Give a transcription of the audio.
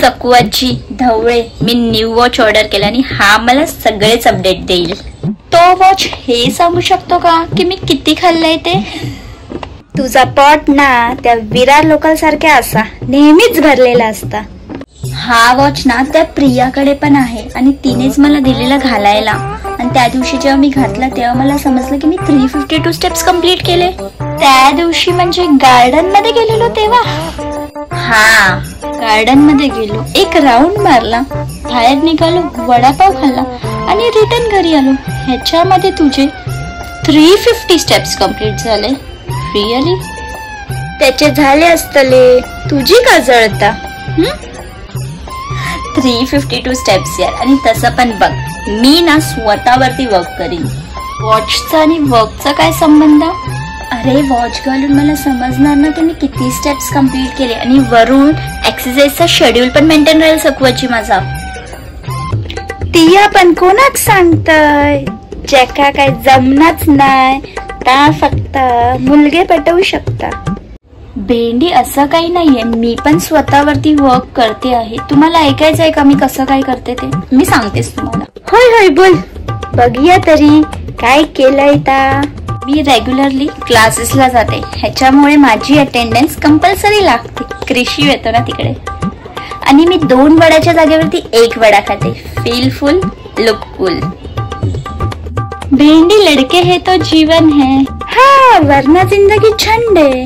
सकवाची धवळे मी new watch order केला आणि हा मला सगळेच अपडेट देईल. तो वॉच हे सांगू शकतो का की मी किती खाल्लंय ते? तुझा पॉट ना त्या विरार लोकल सारख्या असा नेहमीच भरलेला असता. हा वॉच ना त्या प्रियाकडे पण आहे आणि तिनेच मला दिलेला घालायला. आणि त्या दिवशी जेव्हा मी घातला तेव्हा मला समजलं की मी 352 स्टेप्स कंप्लीट केले. त्या दिवशी म्हणजे गार्डन मध्ये गेलेलो तेव्हा. हा, गार्डन मध्ये गेलो, एक राऊंड मारला, बाहेर निघालो, वडापाव खाल्ला आणि रिटर्न घरी आलो. ह्याच्यामध्ये तुझे 350 स्टेप्स कंप्लीट झाले. रिअली? त्याचे झाले असतले, तुझी का जळता? 352 स्टेप्स यार. आणि तसं पण बघ, मी ना स्वतःवरती वर्क करीन. वॉचचा आणि वर्कचा काय संबंध? अरे वॉच घालून मला समजणार ना की मी किती स्टेप्स कंप्लीट केले आणि वरून एक्सरसाइजचा शेड्यूल पण मेंटेन राहील सकवाची माझा. ती पण कोणाच सांगतय? ज्याका काय जमनाच नाही ता फक्त मुलगे पटवू शकता. भेंडी असं काही नाहीये, मी पण स्वतःवरती वर्क करते आहे. तुम्हाला ऐकायचंय का मी कसं काय करते ते? मी सांगतेस तुम्हाला. होय होय बोल, बघूया तरी काय केलंय ता. मी रेग्युलरली क्लासेसला जाते, ह्याच्यामुळे माझी अटेंडन्स कंपल्सरी लागते. कृषी येतो ना तिकडे. आणि मी 2 वड्याच्या जागेवरती 1 वडा खाते. फील फुल, लुक कूल. भेंडी लड़के है तो जीवन है, हाँ वरना जिंदगी झंड है.